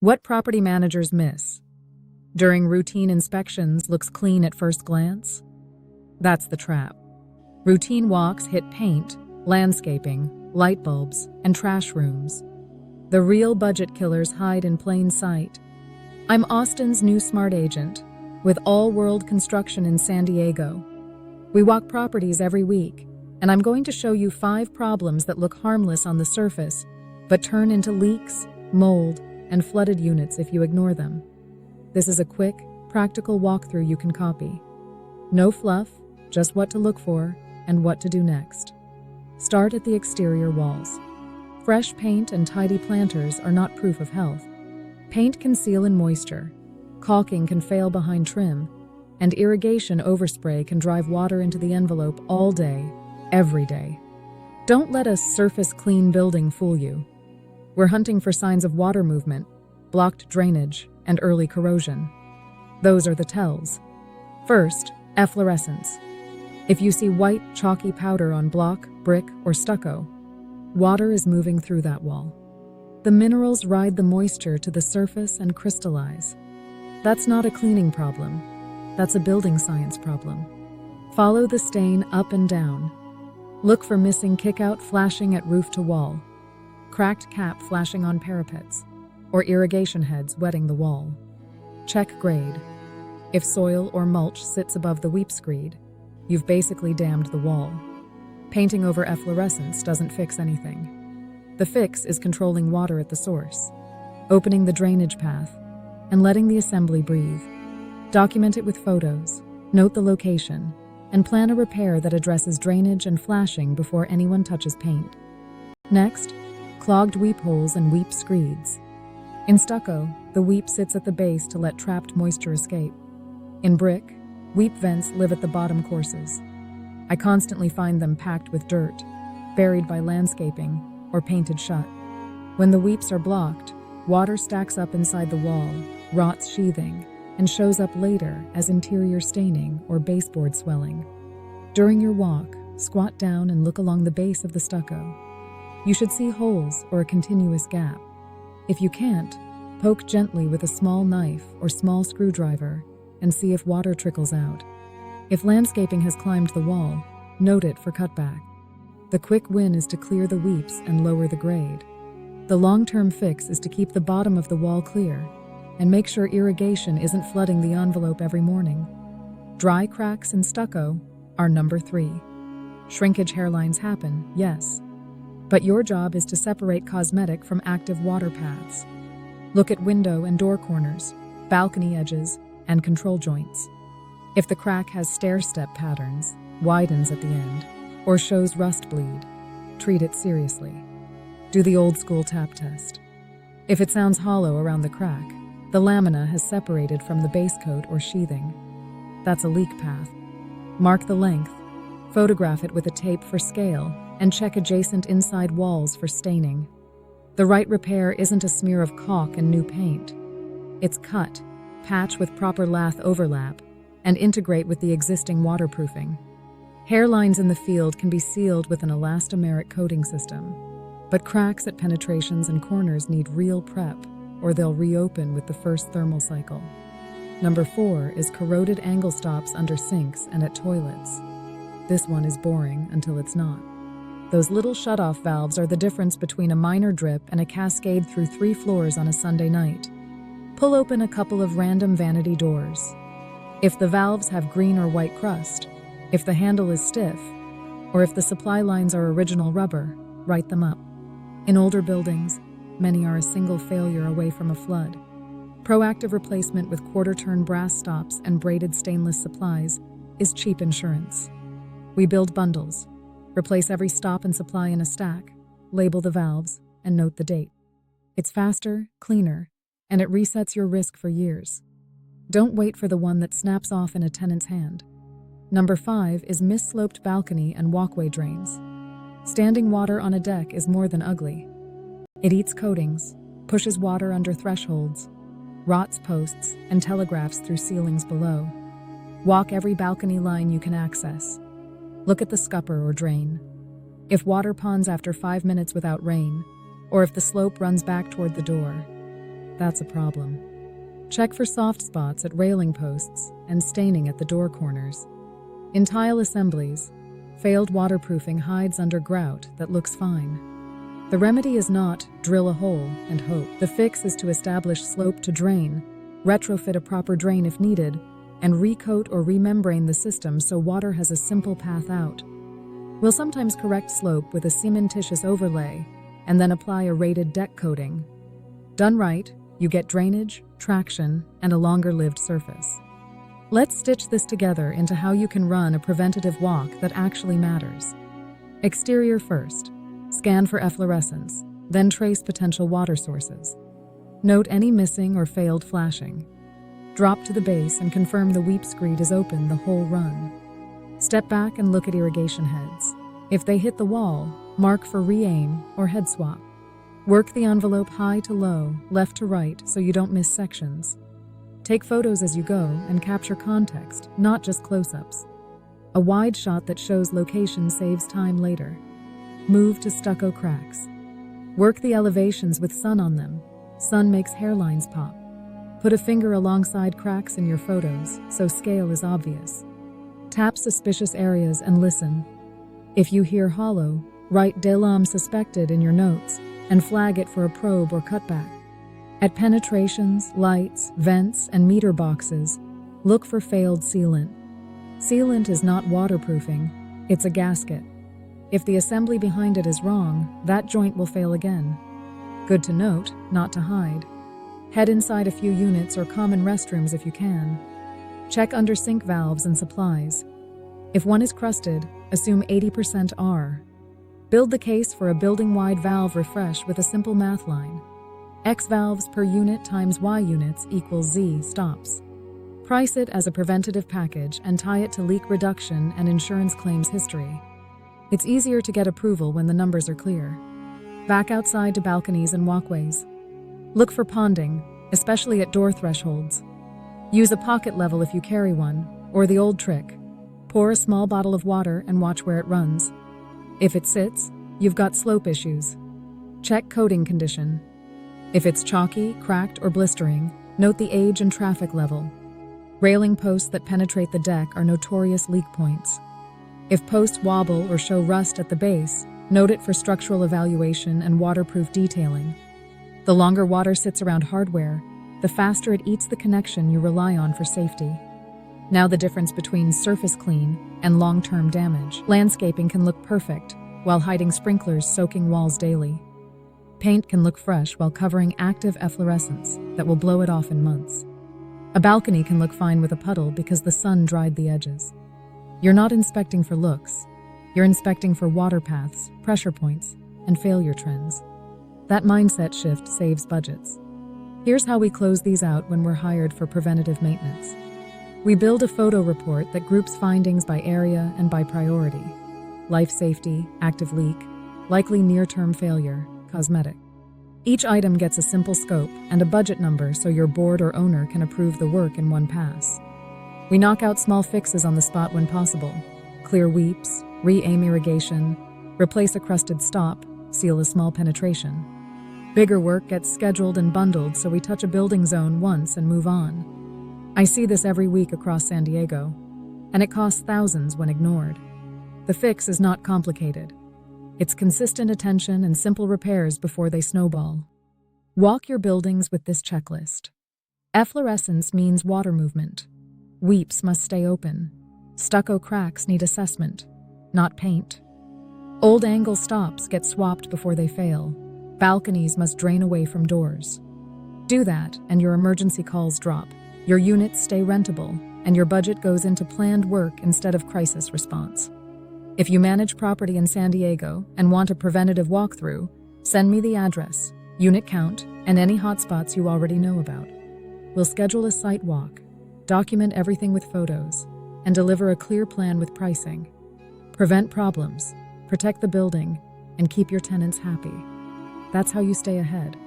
What property managers miss. During routine inspections looks clean at first glance? That's the trap. Routine walks hit paint, landscaping, light bulbs, and trash rooms. The real budget killers hide in plain sight. I'm Austin's new smart agent, with all-world construction in San Diego. We walk properties every week, and I'm going to show you 5 problems that look harmless on the surface, but turn into leaks, mold, and flooded units if you ignore them. This is a quick, practical walkthrough you can copy. No fluff, just what to look for and what to do next. Start at the exterior walls. Fresh paint and tidy planters are not proof of health. Paint can seal in moisture, caulking can fail behind trim, and irrigation overspray can drive water into the envelope all day, every day. Don't let a surface-clean building fool you. We're hunting for signs of water movement, blocked drainage, and early corrosion. Those are the tells. First, efflorescence. If you see white, chalky powder on block, brick, or stucco, water is moving through that wall. The minerals ride the moisture to the surface and crystallize. That's not a cleaning problem. That's a building science problem. Follow the stain up and down. Look for missing kickout flashing at roof to wall, cracked cap flashing on parapets, or irrigation heads wetting the wall. Check grade. If soil or mulch sits above the weep screed, you've basically dammed the wall. Painting over efflorescence doesn't fix anything. The fix is controlling water at the source, opening the drainage path, and letting the assembly breathe. Document it with photos, note the location, and plan a repair that addresses drainage and flashing before anyone touches paint. Next, clogged weep holes and weep screeds. In stucco, the weep sits at the base to let trapped moisture escape. In brick, weep vents live at the bottom courses. I constantly find them packed with dirt, buried by landscaping, or painted shut. When the weeps are blocked, water stacks up inside the wall, rots sheathing, and shows up later as interior staining or baseboard swelling. During your walk, squat down and look along the base of the stucco. You should see holes or a continuous gap. If you can't, poke gently with a small knife or small screwdriver and see if water trickles out. If landscaping has climbed the wall, note it for cutback. The quick win is to clear the weeps and lower the grade. The long-term fix is to keep the bottom of the wall clear and make sure irrigation isn't flooding the envelope every morning. Dry cracks in stucco are number 3. Shrinkage hairlines happen, yes, but your job is to separate cosmetic from active water paths. Look at window and door corners, balcony edges, and control joints. If the crack has stair-step patterns, widens at the end, or shows rust bleed, treat it seriously. Do the old-school tap test. If it sounds hollow around the crack, the lamina has separated from the base coat or sheathing. That's a leak path. Mark the length, photograph it with a tape for scale, and check adjacent inside walls for staining. The right repair isn't a smear of caulk and new paint. It's cut, patch with proper lath overlap, and integrate with the existing waterproofing. Hairlines in the field can be sealed with an elastomeric coating system, but cracks at penetrations and corners need real prep, or they'll reopen with the first thermal cycle. Number 4 is corroded angle stops under sinks and at toilets. This one is boring until it's not. Those little shutoff valves are the difference between a minor drip and a cascade through 3 floors on a Sunday night. Pull open a couple of random vanity doors. If the valves have green or white crust, if the handle is stiff, or if the supply lines are original rubber, write them up. In older buildings, many are a single failure away from a flood. Proactive replacement with quarter-turn brass stops and braided stainless supplies is cheap insurance. We build bundles. Replace every stop and supply in a stack, label the valves, and note the date. It's faster, cleaner, and it resets your risk for years. Don't wait for the one that snaps off in a tenant's hand. Number 5 is missloped balcony and walkway drains. Standing water on a deck is more than ugly. It eats coatings, pushes water under thresholds, rots posts, and telegraphs through ceilings below. Walk every balcony line you can access. Look at the scupper or drain. If water ponds after 5 minutes without rain, or if the slope runs back toward the door, that's a problem. Check for soft spots at railing posts and staining at the door corners. In tile assemblies, failed waterproofing hides under grout that looks fine. The remedy is not drill a hole and hope. The fix is to establish slope to drain, retrofit a proper drain if needed, and recoat or remembrane the system so water has a simple path out. We'll sometimes correct slope with a cementitious overlay and then apply a rated deck coating. Done right, you get drainage, traction, and a longer-lived surface. Let's stitch this together into how you can run a preventative walk that actually matters. Exterior first. Scan for efflorescence, then trace potential water sources. Note any missing or failed flashing. Drop to the base and confirm the weep screed is open the whole run. Step back and look at irrigation heads. If they hit the wall, mark for re-aim or head swap. Work the envelope high to low, left to right so you don't miss sections. Take photos as you go and capture context, not just close-ups. A wide shot that shows location saves time later. Move to stucco cracks. Work the elevations with sun on them. Sun makes hairlines pop. Put a finger alongside cracks in your photos so scale is obvious. Tap suspicious areas and listen. If you hear hollow, write "Delam suspected" in your notes and flag it for a probe or cutback. At penetrations, lights, vents, and meter boxes, look for failed sealant. Sealant is not waterproofing, it's a gasket. If the assembly behind it is wrong, that joint will fail again. Good to note, not to hide. Head inside a few units or common restrooms if you can. Check under sink valves and supplies. If one is crusted, assume 80% are. Build the case for a building-wide valve refresh with a simple math line. X valves per unit times Y units equals Z stops. Price it as a preventative package and tie it to leak reduction and insurance claims history. It's easier to get approval when the numbers are clear. Back outside to balconies and walkways. Look for ponding, especially at door thresholds. Use a pocket level if you carry one, or the old trick. Pour a small bottle of water and watch where it runs. If it sits, you've got slope issues. Check coating condition. If it's chalky, cracked, or blistering, note the age and traffic level. Railing posts that penetrate the deck are notorious leak points. If posts wobble or show rust at the base, note it for structural evaluation and waterproof detailing. The longer water sits around hardware, the faster it eats the connection you rely on for safety. Now the difference between surface clean and long-term damage. Landscaping can look perfect while hiding sprinklers soaking walls daily. Paint can look fresh while covering active efflorescence that will blow it off in months. A balcony can look fine with a puddle because the sun dried the edges. You're not inspecting for looks. You're inspecting for water paths, pressure points, and failure trends. That mindset shift saves budgets. Here's how we close these out when we're hired for preventative maintenance. We build a photo report that groups findings by area and by priority. Life safety, active leak, likely near-term failure, cosmetic. Each item gets a simple scope and a budget number so your board or owner can approve the work in one pass. We knock out small fixes on the spot when possible. Clear weeps, re-aim irrigation, replace a crusted stop, seal a small penetration. Bigger work gets scheduled and bundled so we touch a building zone once and move on. I see this every week across San Diego, and it costs thousands when ignored. The fix is not complicated. It's consistent attention and simple repairs before they snowball. Walk your buildings with this checklist. Efflorescence means water movement. Weeps must stay open. Stucco cracks need assessment, not paint. Old angle stops get swapped before they fail. Balconies must drain away from doors. Do that, and your emergency calls drop. Your units stay rentable, and your budget goes into planned work instead of crisis response. If you manage property in San Diego and want a preventative walkthrough, send me the address, unit count, and any hotspots you already know about. We'll schedule a site walk, document everything with photos, and deliver a clear plan with pricing. Prevent problems, protect the building, and keep your tenants happy. That's how you stay ahead.